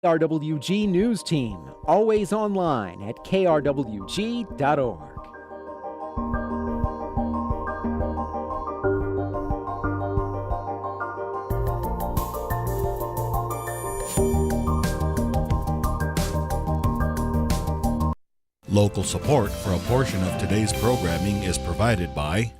KRWG News Team, always online at krwg.org. Local support for a portion of today's programming is provided by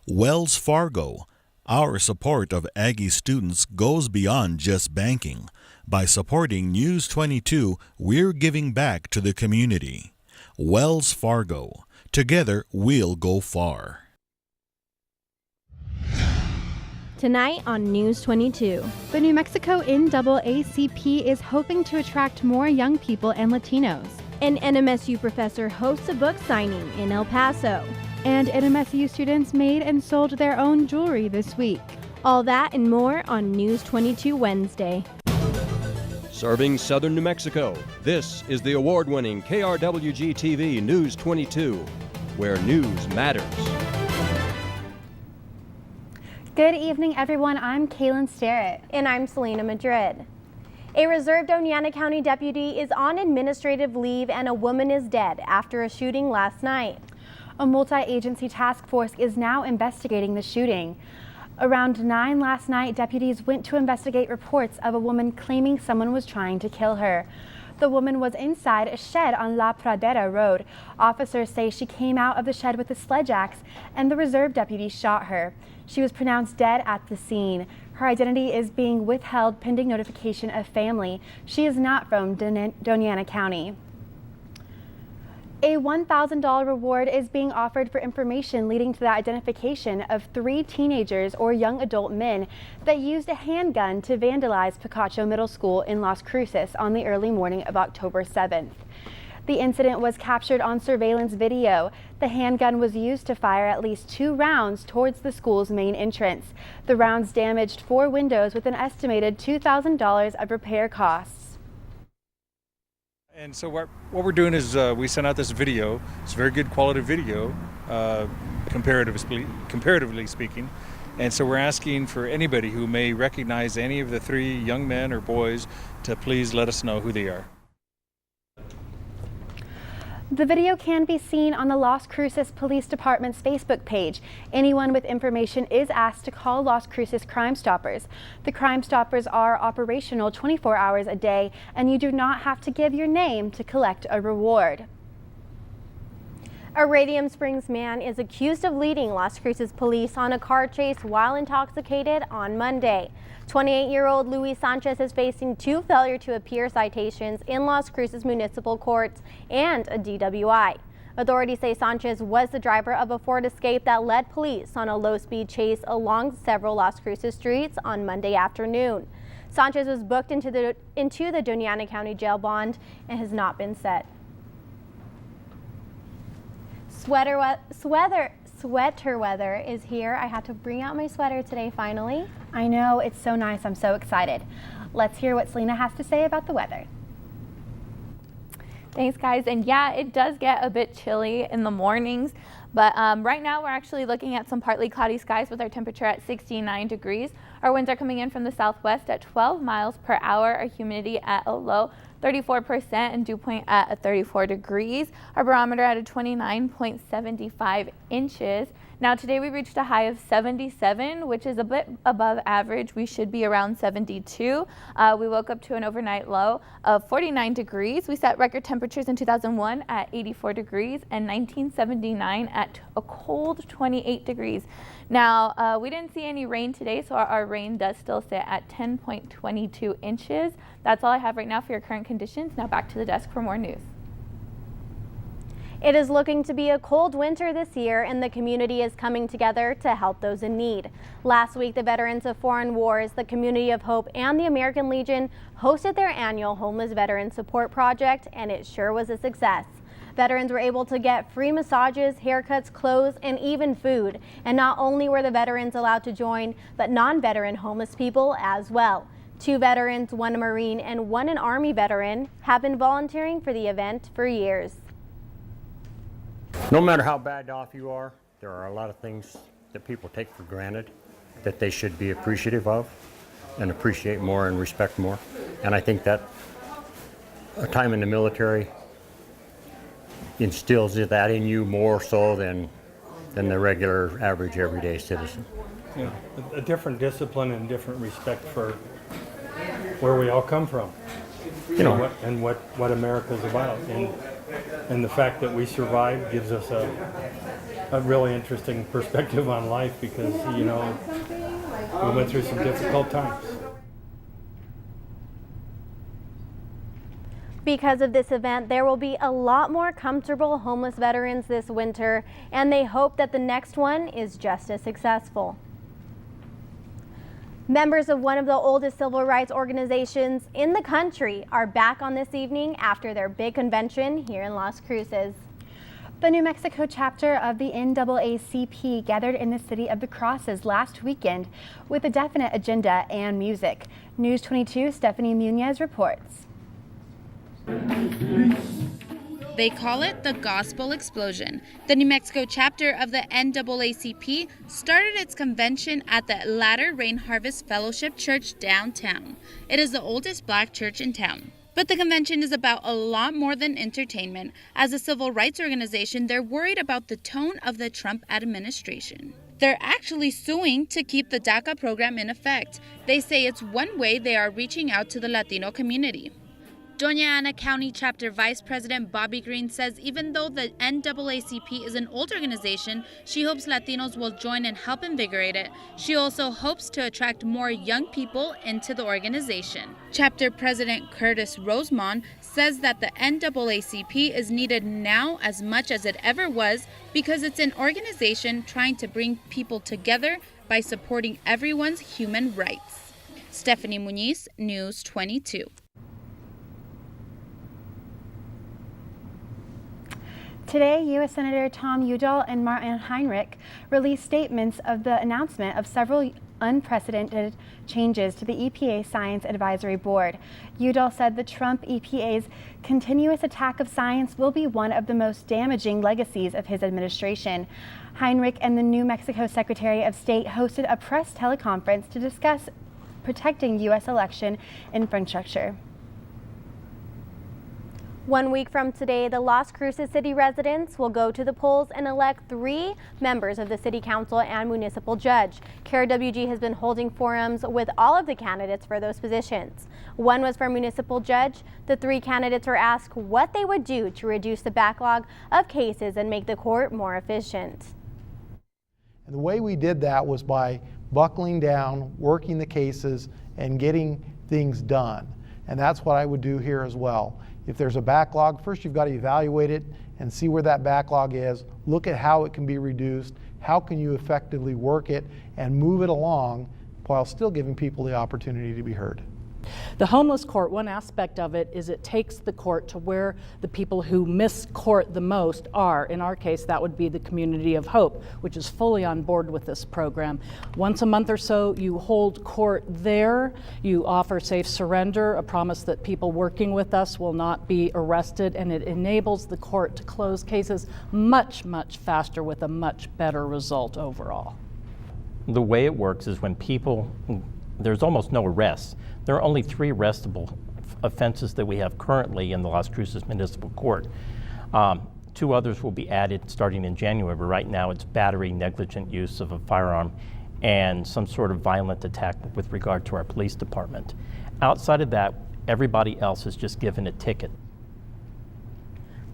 Wells Fargo. Our support of Aggie students goes beyond just banking. By supporting News 22, we're giving back to the community. Wells Fargo. Together, we'll go far. Tonight on News 22. The New Mexico NAACP is hoping to attract more young people and Latinos. An NMSU professor hosts a book signing in El Paso. And NMSU students made and sold their own jewelry this week. All that and more on News 22 Wednesday. Serving southern New Mexico, this is the award-winning KRWG-TV News 22, where news matters. Good evening, everyone. I'm Kaylin Starrett. And I'm Selena Madrid. A reserve Doñana County deputy is on administrative leave and a woman is dead after a shooting last night. A multi-agency task force is now investigating the shooting. Around 9 last night, deputies went to investigate reports of a woman claiming someone was trying to kill her. The woman was inside a shed on La Pradera Road. Officers say she came out of the shed with a sledge axe and the reserve deputy shot her. She was pronounced dead at the scene. Her identity is being withheld pending notification of family. She is not from Doñana County. A $1,000 reward is being offered for information leading to the identification of 3 teenagers or young adult men that used a handgun to vandalize Picacho Middle School in Las Cruces on the early morning of October 7th. The incident was captured on surveillance video. The handgun was used to fire at least 2 rounds towards the school's main entrance. The rounds damaged 4 windows with an estimated $2,000 of repair costs. And so what we're doing is we sent out this video. It's a very good quality video, comparatively speaking. And so we're asking for anybody who may recognize any of the 3 young men or boys to please let us know who they are. The video can be seen on the Las Cruces Police Department's Facebook page. Anyone with information is asked to call Las Cruces Crime Stoppers. The Crime Stoppers are operational 24 hours a day, and you do not have to give your name to collect a reward. A Radium Springs man is accused of leading Las Cruces police on a car chase while intoxicated on Monday. 28-year-old Luis Sanchez is facing 2 failure to appear citations in Las Cruces municipal courts and a DWI. Authorities say Sanchez was the driver of a Ford Escape that led police on a low-speed chase along several Las Cruces streets on Monday afternoon. Sanchez was booked into the Doñana County jail bond and has not been set. Sweater weather is here. I had to bring out my sweater today finally. I know, it's so nice. I'm so excited. Let's hear what Selena has to say about the weather. Thanks, guys. And yeah, it does get a bit chilly in the mornings, but right now we're actually looking at some partly cloudy skies with our temperature at 69 degrees. Our winds are coming in from the southwest at 12 miles per hour, our humidity at a low 34% and dew point at 34 degrees. Our barometer at a 29.75 inches. Now today we reached a high of 77, which is a bit above average. We should be around 72. We woke up to an overnight low of 49 degrees. We set record temperatures in 2001 at 84 degrees and 1979 at a cold 28 degrees. Now we didn't see any rain today, so our rain does still sit at 10.22 inches. That's all I have right now for your current conditions. Now back to the desk for more news. It is looking to be a cold winter this year, and the community is coming together to help those in need. Last week, the Veterans of Foreign Wars, the Community of Hope, and the American Legion hosted their annual Homeless Veteran Support Project, and it sure was a success. Veterans were able to get free massages, haircuts, clothes, and even food. And not only were the veterans allowed to join, but non-veteran homeless people as well. 2 veterans, 1 a Marine, and 1 an Army veteran have been volunteering for the event for years. No matter how bad off you are, there are a lot of things that people take for granted that they should be appreciative of. and appreciate more and respect more. And I think that a time in the military instills that in you more so than the regular, average, everyday citizen. Yeah, a different discipline and different respect for where we all come from, what America's about, and the fact that we survived gives us a really interesting perspective on life, because we went through some difficult times. Because of this event, there will be a lot more comfortable homeless veterans this winter, and they hope that the next one is just as successful. Members of one of the oldest civil rights organizations in the country are back on this evening after their big convention here in Las Cruces. The New Mexico chapter of the NAACP gathered in the City of the Crosses last weekend with a definite agenda and music. News 22 Stephanie Muñez reports. They call it the Gospel Explosion. The New Mexico chapter of the NAACP started its convention at the Latter Rain Harvest Fellowship Church downtown. It is the oldest black church in town. But the convention is about a lot more than entertainment. As a civil rights organization, they're worried about the tone of the Trump administration. They're actually suing to keep the DACA program in effect. They say it's one way they are reaching out to the Latino community. Doña Ana County Chapter Vice President Bobby Green says even though the NAACP is an old organization, she hopes Latinos will join and help invigorate it. She also hopes to attract more young people into the organization. Chapter President Curtis Rosemond says that the NAACP is needed now as much as it ever was because it's an organization trying to bring people together by supporting everyone's human rights. Stephanie Muñiz, News 22. Today, U.S. Senator Tom Udall and Martin Heinrich released statements of the announcement of several unprecedented changes to the EPA Science Advisory Board. Udall said the Trump EPA's continuous attack of science will be one of the most damaging legacies of his administration. Heinrich and the New Mexico Secretary of State hosted a press teleconference to discuss protecting U.S. election infrastructure. 1 week from today, the Las Cruces city residents will go to the polls and elect 3 members of the city council and municipal judge. KRWG has been holding forums with all of the candidates for those positions. One was for municipal judge. The 3 candidates were asked what they would do to reduce the backlog of cases and make the court more efficient. And the way we did that was by buckling down, working the cases, and getting things done. And that's what I would do here as well. If there's a backlog, first you've got to evaluate it and see where that backlog is, look at how it can be reduced, how can you effectively work it and move it along while still giving people the opportunity to be heard. The homeless court, one aspect of it is it takes the court to where the people who miss court the most are. In our case, that would be the Community of Hope, which is fully on board with this program. Once a month or so, you hold court there. You offer safe surrender, a promise that people working with us will not be arrested, and it enables the court to close cases much, much faster with a much better result overall. The way it works is when people, there's almost no arrests. There are only 3 arrestable offenses that we have currently in the Las Cruces Municipal Court. 2 others will be added starting in January, but right now it's battery, negligent use of a firearm, and some sort of violent attack with regard to our police department. Outside of that, everybody else is just given a ticket.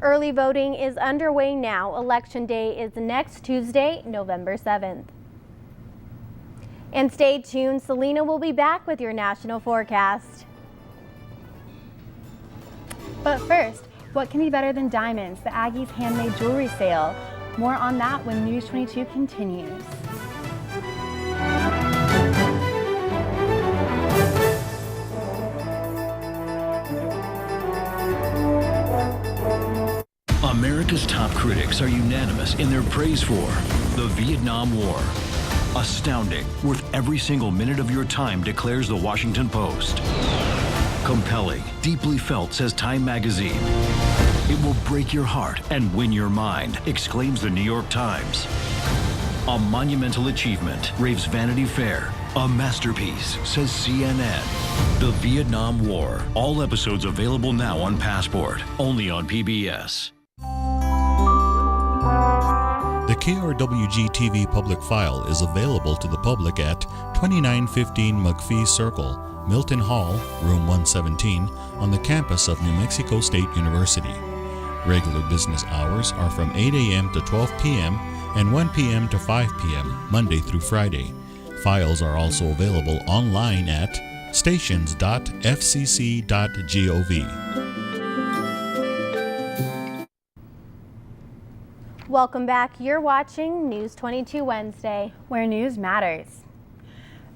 Early voting is underway now. Election day is next Tuesday, November 7th. And stay tuned, Selena will be back with your national forecast. But first, what can be better than diamonds? The Aggies handmade jewelry sale. More on that when News 22 continues. America's top critics are unanimous in their praise for the Vietnam War. Astounding, worth every single minute of your time, declares the Washington Post. Compelling, deeply felt, says Time Magazine. It will break your heart and win your mind, exclaims the New York Times. A monumental achievement, raves Vanity Fair. A masterpiece, says CNN. The Vietnam War. All episodes available now on Passport, only on PBS. The KRWG-TV public file is available to the public at 2915 McPhee Circle, Milton Hall, Room 117, on the campus of New Mexico State University. Regular business hours are from 8 a.m. to 12 p.m. and 1 p.m. to 5 p.m., Monday through Friday. Files are also available online at stations.fcc.gov. Welcome back. You're watching News 22 Wednesday, where news matters.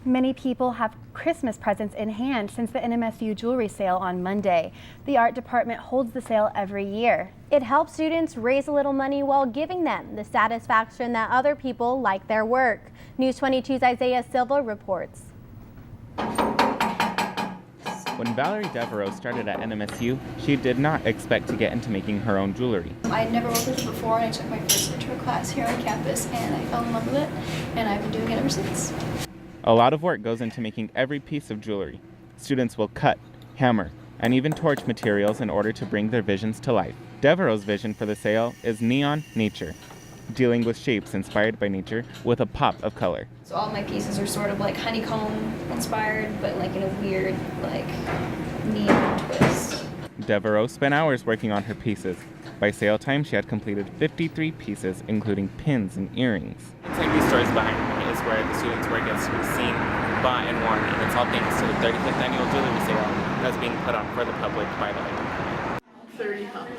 Many people have Christmas presents in hand since the NMSU jewelry sale on Monday. The art department holds the sale every year. It helps students raise a little money while giving them the satisfaction that other people like their work. News 22's Isaiah Silva reports. When Valerie Devereaux started at NMSU, she did not expect to get into making her own jewelry. I had never worked with it before, and I took my first intro class here on campus, and I fell in love with it, and I've been doing it ever since. A lot of work goes into making every piece of jewelry. Students will cut, hammer, and even torch materials in order to bring their visions to life. Devereaux's vision for the sale is neon nature, dealing with shapes inspired by nature with a pop of color. So all my pieces are sort of like honeycomb inspired, but like in a weird, like, neon twist. Devereaux spent hours working on her pieces. By sale time, she had completed 53 pieces, including pins and earrings. Telling these stories behind me is where the students' work gets to be seen, bought, and worn, and it's all thanks to the 35th annual jewelry sale that's being put on for the public by the Library.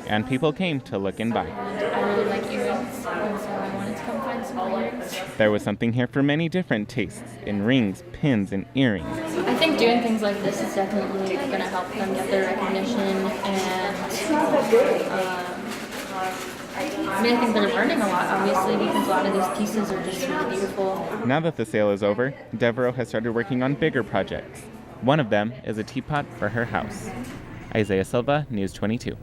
And people came to look and buy. I really like earrings, so I wanted to come find some earrings. There was something here for many different tastes, in rings, pins, and earrings. I think doing things like this is definitely going to help them get their recognition, and I think they're learning a lot, obviously, because a lot of these pieces are just really beautiful. Now that the sale is over, Devereaux has started working on bigger projects. One of them is a teapot for her house. Isaiah Silva, News 22.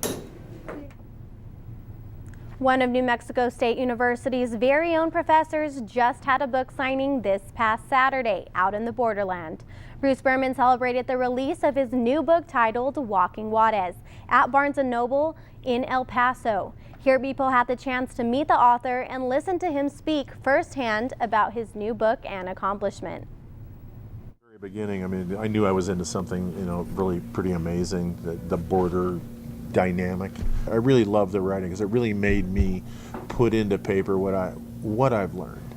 One of New Mexico State University's very own professors just had a book signing this past Saturday out in the borderland. Bruce Berman celebrated the release of his new book titled Walking Juarez at Barnes & Noble in El Paso. Here people had the chance to meet the author and listen to him speak firsthand about his new book and accomplishment. Very beginning, I mean, I knew I was into something, really pretty amazing, the border dynamic. I really love the writing because it really made me put into paper what I've learned.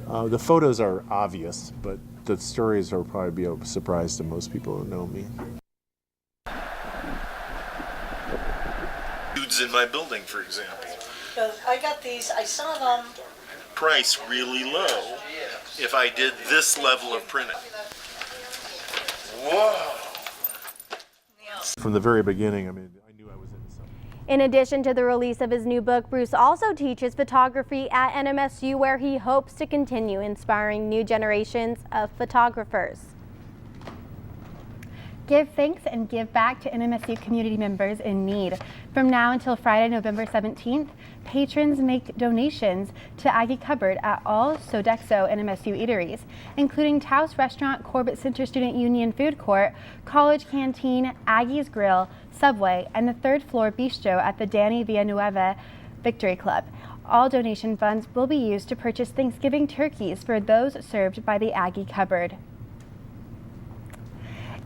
The photos are obvious, but the stories will probably be a surprise to most people who know me. Dudes in my building, for example. I got these, I saw them. Price really low if I did this level of printing. Whoa! From the very beginning, I mean, in addition to the release of his new book, Bruce also teaches photography at NMSU, where he hopes to continue inspiring new generations of photographers. Give thanks and give back to NMSU community members in need. From now until Friday, November 17th, patrons make donations to Aggie Cupboard at all Sodexo NMSU eateries, including Taos Restaurant, Corbett Center Student Union Food Court, College Canteen, Aggie's Grill, Subway, and the third floor bistro at the Danny Villanueva Victory Club. All donation funds will be used to purchase Thanksgiving turkeys for those served by the Aggie Cupboard.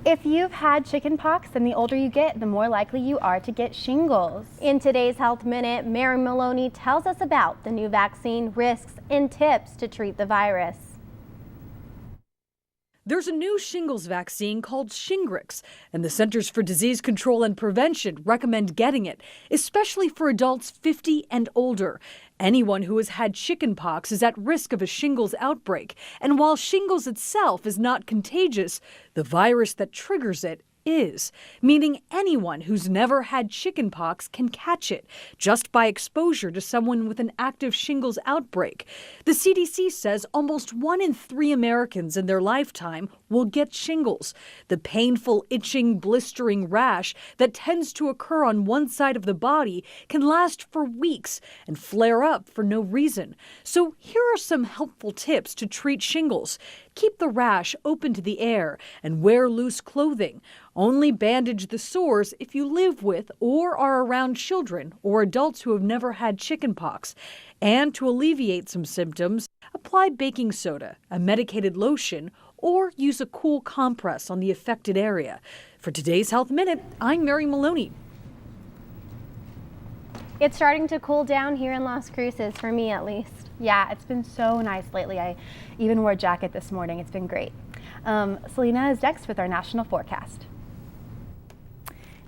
If you've had chicken pox, then the older you get, the more likely you are to get shingles. In today's Health Minute, Mary Maloney tells us about the new vaccine, risks, and tips to treat the virus. There's a new shingles vaccine called Shingrix, and the Centers for Disease Control and Prevention recommend getting it, especially for adults 50 and older. Anyone who has had chickenpox is at risk of a shingles outbreak, and while shingles itself is not contagious, the virus that triggers it is, meaning anyone who's never had chickenpox can catch it just by exposure to someone with an active shingles outbreak. The CDC says almost 1 in 3 Americans in their lifetime will get shingles, the painful, itching, blistering rash that tends to occur on one side of the body can last for weeks and flare up for no reason. So here are some helpful tips to treat shingles. Keep the rash open to the air and wear loose clothing. Only bandage the sores if you live with or are around children or adults who have never had chickenpox. And to alleviate some symptoms, apply baking soda, a medicated lotion, or use a cool compress on the affected area. For today's Health Minute, I'm Mary Maloney. It's starting to cool down here in Las Cruces, for me at least. Yeah, it's been so nice lately. I even wore a jacket this morning. It's been great. Selena is next with our national forecast.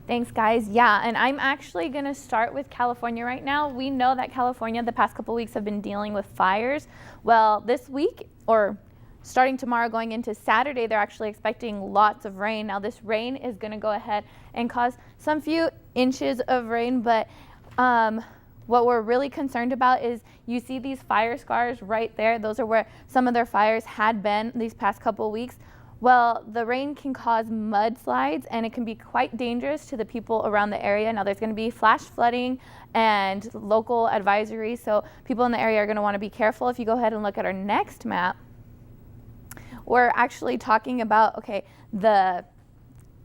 Thanks, guys. Yeah, and I'm actually going to start with California right now. We know that California the past couple weeks have been dealing with fires. Well, this week, or starting tomorrow going into Saturday, they're actually expecting lots of rain. Now, this rain is going to go ahead and cause some few inches of rain, but what we're really concerned about is you see these fire scars right there. Those are where some of their fires had been these past couple weeks. Well, the rain can cause mudslides and it can be quite dangerous to the people around the area. Now there's going to be flash flooding and local advisories, so people in the area are going to want to be careful. If you go ahead and look at our next map, we're actually talking about, okay, the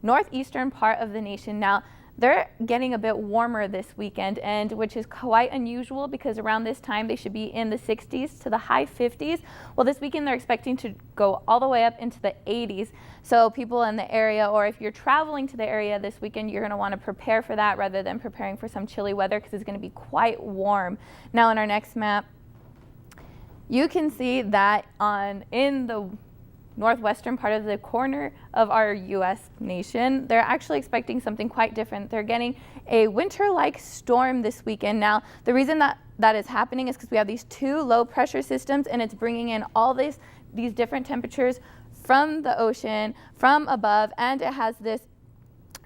northeastern part of the nation. Now, they're getting a bit warmer this weekend, and which is quite unusual because around this time they should be in the 60s to the high 50s. Well, this weekend they're expecting to go all the way up into the 80s. So people in the area, or if you're traveling to the area this weekend, you're going to want to prepare for that rather than preparing for some chilly weather because it's going to be quite warm. Now in our next map, you can see that in the northwestern part of the corner of our U.S. nation, they're actually expecting something quite different. They're getting a winter-like storm this weekend. Now, the reason that is happening is because we have these 2 low pressure systems, and it's bringing in all these different temperatures from the ocean, from above, and it has this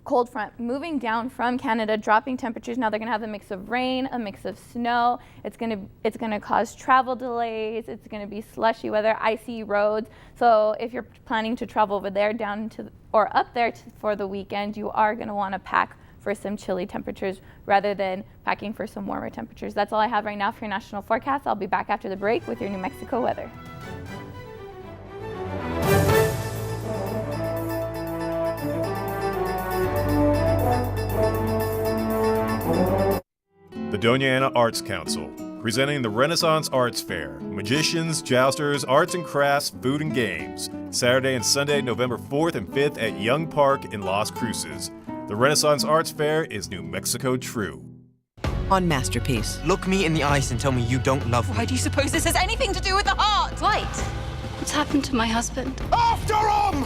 cold front moving down from Canada, dropping temperatures. Now they're going to have a mix of rain, a mix of snow. It's going to cause travel delays. It's going to be slushy weather, icy roads. So if you're planning to travel over there or up there for the weekend, you are going to want to pack for some chilly temperatures rather than packing for some warmer temperatures. That's all I have right now for your national forecast. I'll be back after the break with your New Mexico weather. The Doña Ana Arts Council, presenting the Renaissance Arts Fair, magicians, jousters, arts and crafts, food and games, Saturday and Sunday, November 4th and 5th at Young Park in Las Cruces. The Renaissance Arts Fair is New Mexico true. On Masterpiece, look me in the eyes and tell me you don't love me. Why do you suppose this has anything to do with the heart? Right. What's happened to my husband? After him!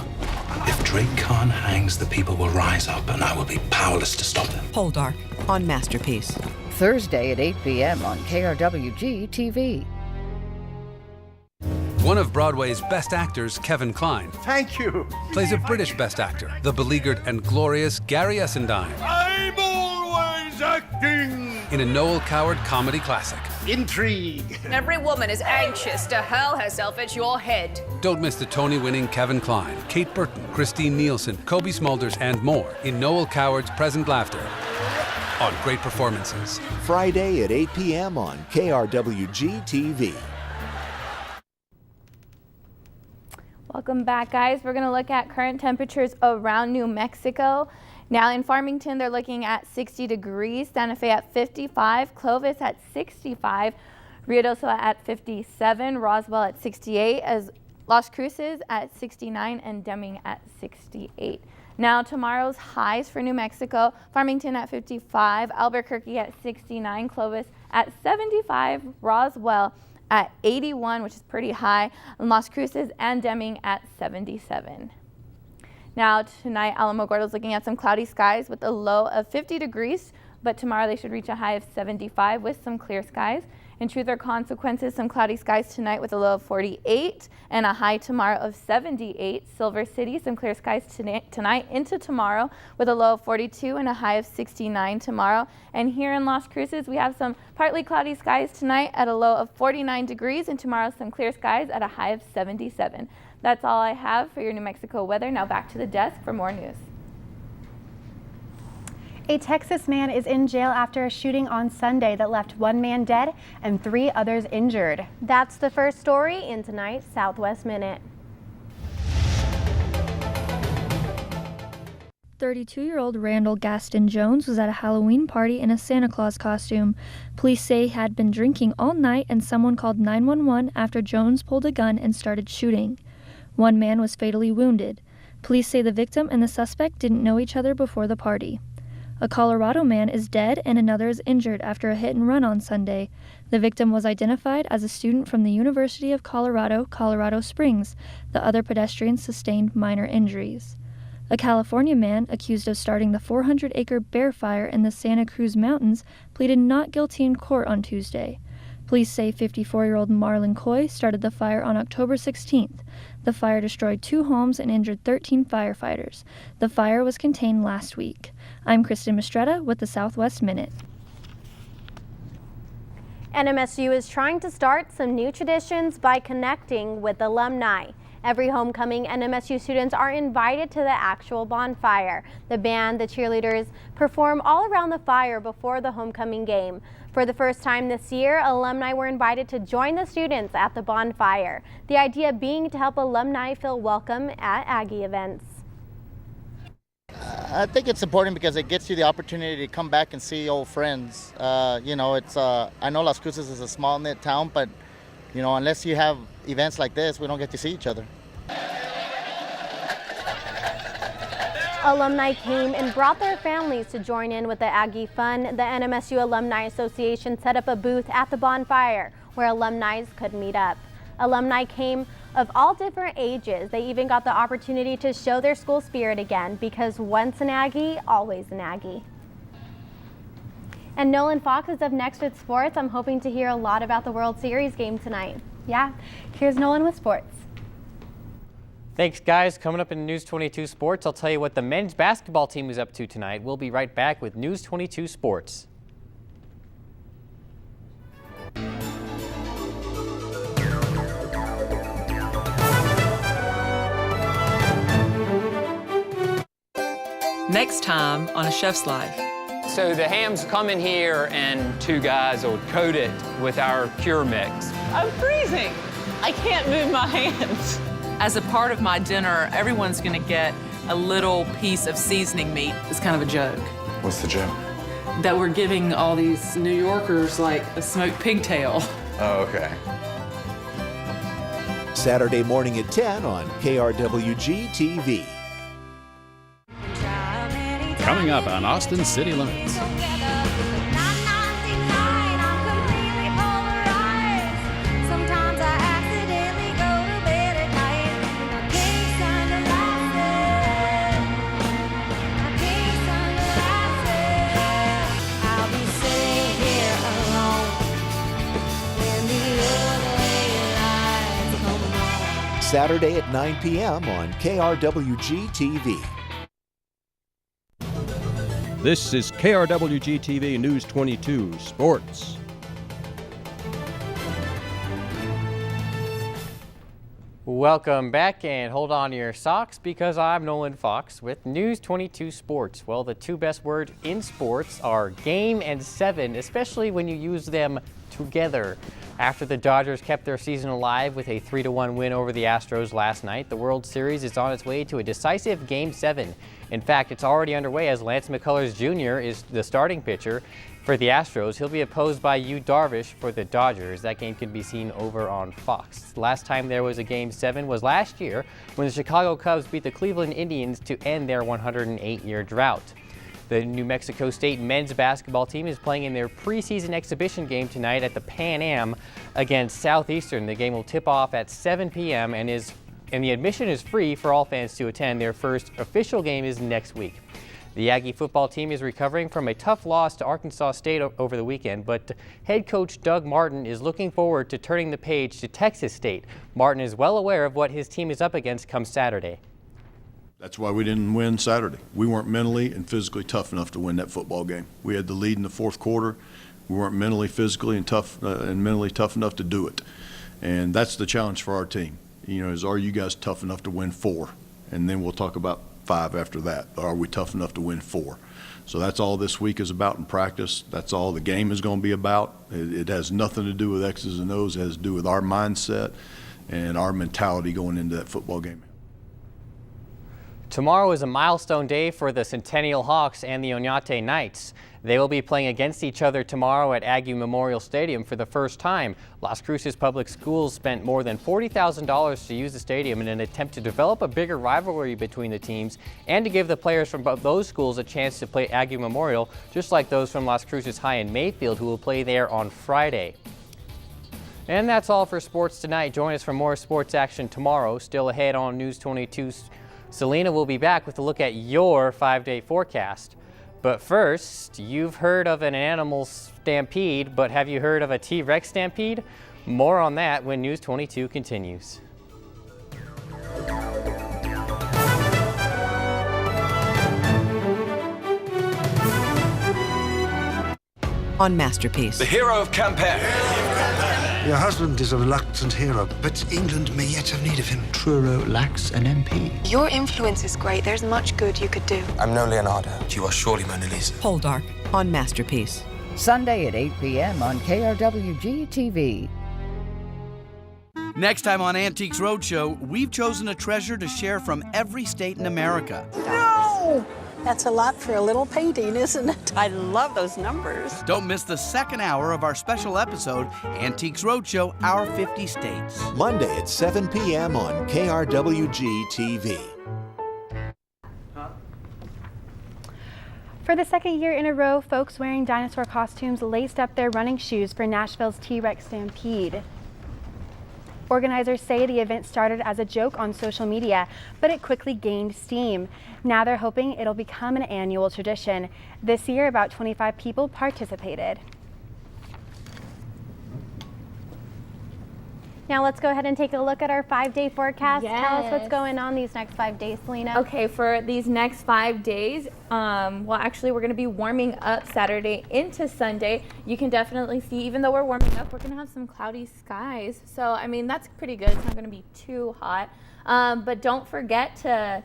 If Drake Khan hangs, the people will rise up, and I will be powerless to stop them. Poldark on Masterpiece. Thursday at 8 p.m. on KRWG-TV. One of Broadway's best actors, Kevin Kline, Thank you. plays a British best actor, the beleaguered and glorious Gary Essendine, I'm always acting. in a Noel Coward comedy classic. Intrigue. Every woman is anxious to hurl herself at your head. Don't miss the Tony-winning Kevin Kline, Kate Burton, Christine Nielsen, Kobe Smulders, and more in Noel Coward's Present Laughter on Great Performances. Friday at 8 p.m. on KRWG-TV. Welcome back, guys. We're going to look at current temperatures around New Mexico. Now in Farmington, they're looking at 60 degrees, Santa Fe at 55, Clovis at 65, Ruidoso at 57, Roswell at 68, as Las Cruces at 69, and Deming at 68. Now tomorrow's highs for New Mexico, Farmington at 55, Albuquerque at 69, Clovis at 75, Roswell at 81, which is pretty high, and Las Cruces and Deming at 77. Now tonight, Alamogordo is looking at some cloudy skies with a low of 50 degrees, but tomorrow they should reach a high of 75 with some clear skies. In Truth or Consequences, some cloudy skies tonight with a low of 48 and a high tomorrow of 78. Silver City, some clear skies tonight into tomorrow with a low of 42 and a high of 69 tomorrow. And here in Las Cruces, we have some partly cloudy skies tonight at a low of 49 degrees and tomorrow some clear skies at a high of 77. That's all I have for your New Mexico weather. Now back to the desk for more news. A Texas man is in jail after a shooting on Sunday that left 1 man dead and 3 others injured. That's the first story in tonight's Southwest Minute. 32-year-old Randall Gaston Jones was at a Halloween party in a Santa Claus costume. Police say he had been drinking all night and someone called 911 after Jones pulled a gun and started shooting. 1 man was fatally wounded. Police say the victim and the suspect didn't know each other before the party. A Colorado man is dead and another is injured after a hit and run on Sunday. The victim was identified as a student from the University of Colorado, Colorado Springs. The other pedestrians sustained minor injuries. A California man accused of starting the 400-acre bear fire in the Santa Cruz Mountains pleaded not guilty in court on Tuesday. Police say 54-year-old Marlon Coy started the fire on October 16th. The fire destroyed 2 homes and injured 13 firefighters. The fire was contained last week. I'm Kristen Mistretta with the Southwest Minute. NMSU is trying to start some new traditions by connecting with alumni. Every homecoming, NMSU students are invited to the actual bonfire. The band, the cheerleaders, perform all around the fire before the homecoming game. For the first time this year, alumni were invited to join the students at the bonfire. The idea being to help alumni feel welcome at Aggie events. I think it's important because it gets you the opportunity to come back and see old friends. I know Las Cruces is a small knit town, but unless you have events like this, we don't get to see each other. Alumni came and brought their families to join in with the Aggie Fun. The NMSU Alumni Association set up a booth at the bonfire where alumni could meet up. Alumni came of all different ages. They even got the opportunity to show their school spirit again because once an Aggie, always an Aggie. And Nolan Fox is up next with sports. I'm hoping to hear a lot about the World Series game tonight. Yeah, here's Nolan with sports. Thanks, guys. Coming up in News 22 Sports, I'll tell you what the men's basketball team is up to tonight. We'll be right back with News 22 Sports. Next time on A Chef's Life. So the hams come in here and 2 guys will coat it with our cure mix. I'm freezing. I can't move my hands. As a part of my dinner, everyone's gonna get a little piece of seasoning meat. It's kind of a joke. What's the joke? That we're giving all these New Yorkers like a smoked pigtail. Oh, okay. Saturday morning at 10 on KRWG-TV. Coming up on Austin City Limits. Saturday at 9 p.m. on KRWG-TV. This is KRWG-TV News 22 Sports. Welcome back and hold on to your socks because I'm Nolan Fox with News 22 Sports. Well, the 2 best words in sports are game and 7, especially when you use them together. After the Dodgers kept their season alive with a 3-1 win over the Astros last night, the World Series is on its way to a decisive Game 7. In fact, it's already underway as Lance McCullers Jr. is the starting pitcher for the Astros. He'll be opposed by Yu Darvish for the Dodgers. That game can be seen over on Fox. Last time there was a Game 7 was last year when the Chicago Cubs beat the Cleveland Indians to end their 108-year drought. The New Mexico State men's basketball team is playing in their preseason exhibition game tonight at the Pan Am against Southeastern. The game will tip off at 7 p.m. and the admission is free for all fans to attend. Their first official game is next week. The Aggie football team is recovering from a tough loss to Arkansas State over the weekend, but head coach Doug Martin is looking forward to turning the page to Texas State. Martin is well aware of what his team is up against come Saturday. That's why we didn't win Saturday. We weren't mentally and physically tough enough to win that football game. We had the lead in the fourth quarter. We weren't mentally, physically, and mentally tough enough to do it. And that's the challenge for our team. You know, is are you guys tough enough to win 4? And then we'll talk about 5 after that. Are we tough enough to win 4? So that's all this week is about in practice. That's all the game is going to be about. It has nothing to do with X's and O's. It has to do with our mindset and our mentality going into that football game. Tomorrow is a milestone day for the Centennial Hawks and the Oñate Knights. They will be playing against each other tomorrow at Aggie Memorial Stadium for the first time. Las Cruces Public Schools spent more than $40,000 to use the stadium in an attempt to develop a bigger rivalry between the teams and to give the players from those schools a chance to play Aggie Memorial, just like those from Las Cruces High and Mayfield, who will play there on Friday. And that's all for sports tonight. Join us for more sports action tomorrow. Still ahead on News 22, Selena will be back with a look at your 5-day forecast. But first, you've heard of an animal stampede, but have you heard of a T-Rex stampede? More on that when News 22 continues. On Masterpiece. The hero of campaign. Your husband is a reluctant hero, but England may yet have need of him. Truro lacks an MP. Your influence is great. There's much good you could do. I'm no Leonardo. You are surely Mona Lisa. Poldark on Masterpiece. Sunday at 8 p.m. on KRWG-TV. Next time on Antiques Roadshow, we've chosen a treasure to share from every state in America. No! That's a lot for a little painting, isn't it? I love those numbers. Don't miss the second hour of our special episode, Antiques Roadshow, Our 50 States. Monday at 7 p.m. on KRWG-TV. For the second year in a row, folks wearing dinosaur costumes laced up their running shoes for Nashville's T-Rex Stampede. Organizers say the event started as a joke on social media, but it quickly gained steam. Now they're hoping it'll become an annual tradition. This year, about 25 people participated. Now let's go ahead and take a look at our 5-day forecast. Yes. Tell us what's going on these next 5 days, Selena. Okay, for these next 5 days, well, actually, we're going to be warming up Saturday into Sunday. You can definitely see, even though we're warming up, we're going to have some cloudy skies. So, I mean, that's pretty good. It's not going to be too hot. But don't forget to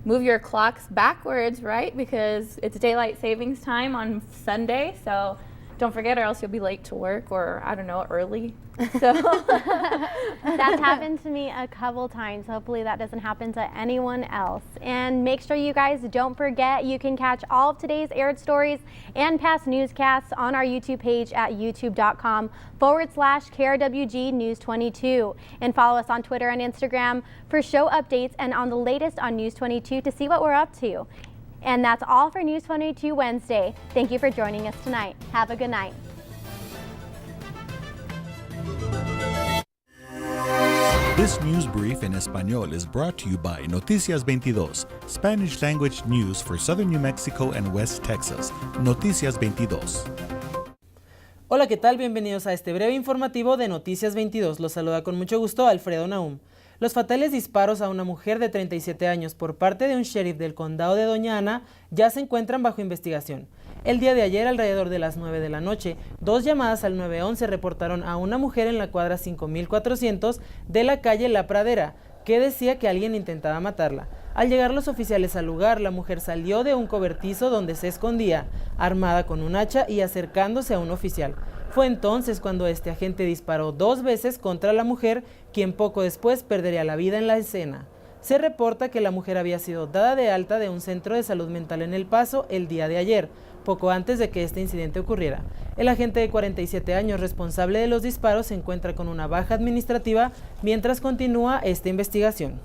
move your clocks backwards, right? Because it's daylight savings time on Sunday. So don't forget, or else you'll be late to work, or I don't know, early. So that's happened to me a couple times. Hopefully that doesn't happen to anyone else. And make sure you guys don't forget, you can catch all of today's aired stories and past newscasts on our YouTube page at youtube.com/KRWG News 22. And follow us on Twitter and Instagram for show updates and on the latest on News 22 to see what we're up to. And that's all for News 22 Wednesday. Thank you for joining us tonight. Have a good night. This news brief in Español is brought to you by Noticias 22, Spanish language news for southern New Mexico and West Texas. Noticias 22. Hola, ¿qué tal? Bienvenidos a este breve informativo de Noticias 22. Los saluda con mucho gusto Alfredo Nahum. Los fatales disparos a una mujer de 37 años por parte de un sheriff del condado de Doña Ana ya se encuentran bajo investigación. El día de ayer, alrededor de las 9 de la noche, 2 llamadas al 911 reportaron a una mujer en la cuadra 5400 de la calle La Pradera, que decía que alguien intentaba matarla. Al llegar los oficiales al lugar, la mujer salió de un cobertizo donde se escondía, armada con un hacha y acercándose a un oficial. Fue entonces cuando este agente disparó 2 veces contra la mujer, quien poco después perdería la vida en la escena. Se reporta que la mujer había sido dada de alta de un centro de salud mental en El Paso el día de ayer, poco antes de que este incidente ocurriera. El agente de 47 años responsable de los disparos se encuentra con una baja administrativa mientras continúa esta investigación.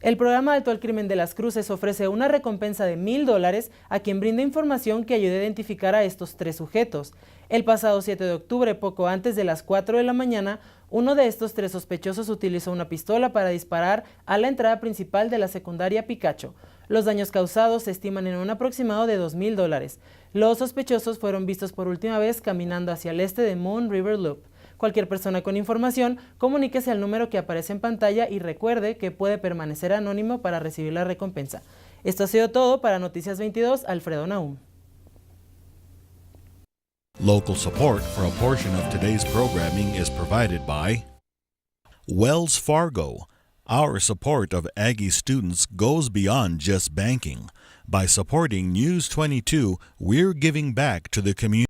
El programa Alto al Crimen de Las Cruces ofrece una recompensa de $1,000 a quien brinde información que ayude a identificar a estos 3 sujetos. El pasado 7 de octubre, poco antes de las 4 de la mañana, uno de estos 3 sospechosos utilizó una pistola para disparar a la entrada principal de la secundaria Picacho. Los daños causados se estiman en un aproximado de $2,000. Los sospechosos fueron vistos por última vez caminando hacia el este de Moon River Loop. Cualquier persona con información, comuníquese al número que aparece en pantalla y recuerde que puede permanecer anónimo para recibir la recompensa. Esto ha sido todo para Noticias 22, Alfredo Nahum. Local support for a portion of today's programming is provided by Wells Fargo. Our support of Aggie students goes beyond just banking. By supporting News 22, we're giving back to the community.